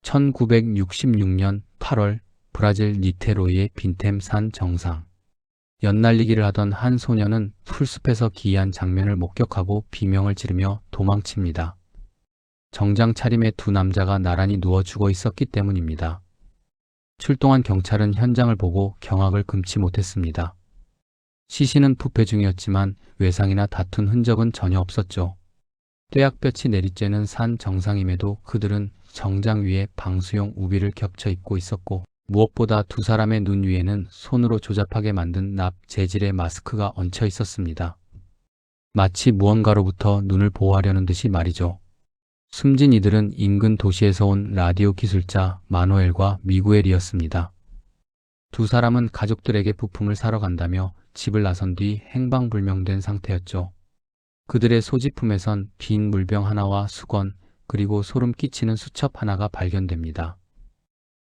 1966년 8월 브라질 니테로이의 빈템 산 정상. 연날리기를 하던 한 소녀는 풀숲에서 기이한 장면을 목격하고 비명을 지르며 도망칩니다. 정장 차림의 두 남자가 나란히 누워 죽어 있었기 때문입니다. 출동한 경찰은 현장을 보고 경악을 금치 못했습니다. 시신은 부패 중이었지만 외상이나 다툰 흔적은 전혀 없었죠. 뙤약볕이 내리쬐는 산 정상임에도 그들은 정장 위에 방수용 우비를 겹쳐 입고 있었고, 무엇보다 두 사람의 눈 위에는 손으로 조잡하게 만든 납 재질의 마스크가 얹혀 있었습니다. 마치 무언가로부터 눈을 보호하려는 듯이 말이죠. 숨진 이들은 인근 도시에서 온 라디오 기술자 마누엘과 미구엘이었습니다. 두 사람은 가족들에게 부품을 사러 간다며 집을 나선 뒤 행방불명된 상태였죠. 그들의 소지품에선 빈 물병 하나와 수건, 그리고 소름 끼치는 수첩 하나가 발견됩니다.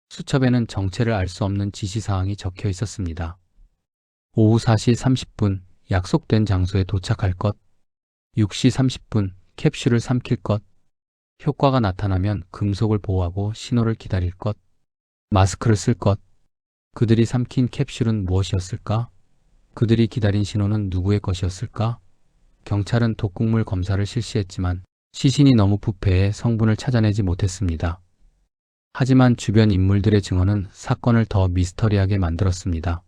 수첩에는 정체를 알 수 없는 지시사항이 적혀 있었습니다. 오후 4시 30분 약속된 장소에 도착할 것, 6시 30분 캡슐을 삼킬 것, 효과가 나타나면 금속을 보호하고 신호를 기다릴 것, 마스크를 쓸 것. 그들이 삼킨 캡슐은 무엇이었을까? 그들이 기다린 신호는 누구의 것이었을까? 경찰은 독극물 검사를 실시했지만 시신이 너무 부패해 성분을 찾아내지 못했습니다. 하지만 주변 인물들의 증언은 사건을 더 미스터리하게 만들었습니다.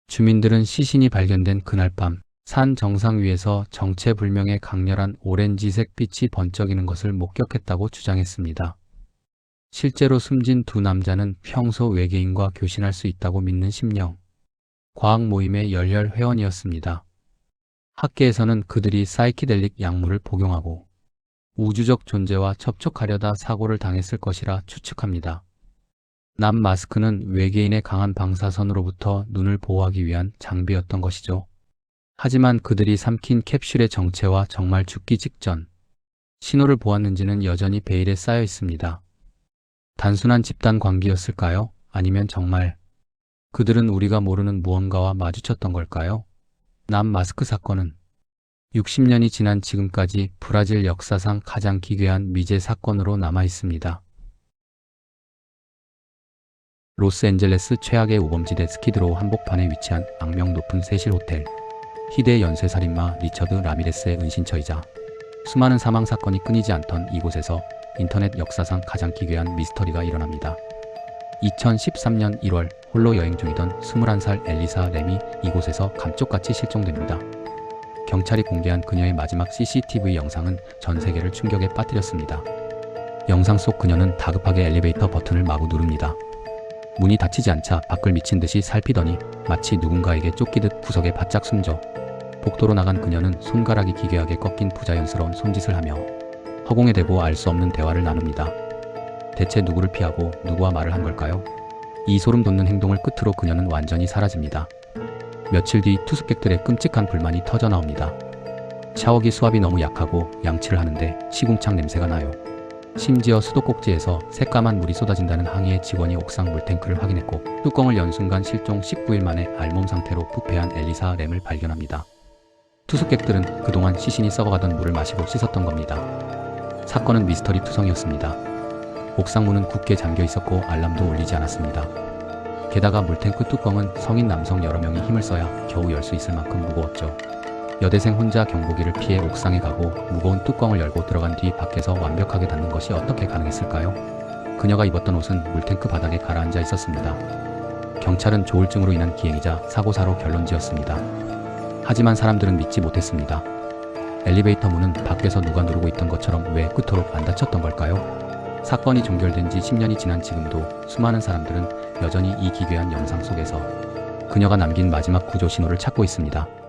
주민들은 시신이 발견된 그날 밤 산 정상 위에서 정체불명의 강렬한 오렌지색 빛이 번쩍이는 것을 목격했다고 주장했습니다. 실제로 숨진 두 남자는 평소 외계인과 교신할 수 있다고 믿는 심령, 과학 모임의 열혈 회원이었습니다. 학계에서는 그들이 사이키델릭 약물을 복용하고 우주적 존재와 접촉하려다 사고를 당했을 것이라 추측합니다. 납 마스크는 외계인의 강한 방사선으로부터 눈을 보호하기 위한 장비였던 것이죠. 하지만 그들이 삼킨 캡슐의 정체와 정말 죽기 직전 신호를 보았는지는 여전히 베일에 쌓여 있습니다. 단순한 집단 관계였을까요? 아니면 정말 그들은 우리가 모르는 무언가와 마주쳤던 걸까요? 납 마스크 사건은 60년이 지난 지금까지 브라질 역사상 가장 기괴한 미제 사건으로 남아 있습니다. 로스앤젤레스 최악의 우범지대 스키드로우 한복판에 위치한 악명 높은 세실 호텔. 희대의 연쇄살인마 리처드 라미레스의 은신처이자 수많은 사망 사건이 끊이지 않던 이곳에서 인터넷 역사상 가장 기괴한 미스터리가 일어납니다. 2013년 1월 홀로 여행 중이던 21살 엘리사 램이 이곳에서 감쪽같이 실종됩니다. 경찰이 공개한 그녀의 마지막 CCTV 영상은 전 세계를 충격에 빠뜨렸습니다. 영상 속 그녀는 다급하게 엘리베이터 버튼을 마구 누릅니다. 문이 닫히지 않자 밖을 미친 듯이 살피더니 마치 누군가에게 쫓기듯 구석에 바짝 숨져 복도로 나간 그녀는 손가락이 기괴하게 꺾인 부자연스러운 손짓을 하며 허공에 대고 알 수 없는 대화를 나눕니다. 대체 누구를 피하고 누구와 말을 한 걸까요? 이 소름 돋는 행동을 끝으로 그녀는 완전히 사라집니다. 며칠 뒤 투숙객들의 끔찍한 불만이 터져 나옵니다. 샤워기 수압이 너무 약하고 양치를 하는데 시궁창 냄새가 나요. 심지어 수도꼭지에서 새까만 물이 쏟아진다는 항의의 직원이 옥상 물탱크를 확인했고, 뚜껑을 연 순간 실종 19일 만에 알몸 상태로 부패한 엘리사 램을 발견합니다. 투숙객들은 그동안 시신이 썩어가던 물을 마시고 씻었던 겁니다. 사건은 미스터리 투성이었습니다. 옥상 문은 굳게 잠겨 있었고 알람도 울리지 않았습니다. 게다가 물탱크 뚜껑은 성인 남성 여러 명이 힘을 써야 겨우 열 수 있을 만큼 무거웠죠. 여대생 혼자 경보기를 피해 옥상에 가고 무거운 뚜껑을 열고 들어간 뒤 밖에서 완벽하게 닫는 것이 어떻게 가능했을까요? 그녀가 입었던 옷은 물탱크 바닥에 가라앉아 있었습니다. 경찰은 조울증으로 인한 기행이자 사고사로 결론지었습니다. 하지만 사람들은 믿지 못했습니다. 엘리베이터 문은 밖에서 누가 누르고 있던 것처럼 왜 그토록 안 닫혔던 걸까요? 사건이 종결된 지 10년이 지난 지금도 수많은 사람들은 여전히 이 기괴한 영상 속에서 그녀가 남긴 마지막 구조 신호를 찾고 있습니다.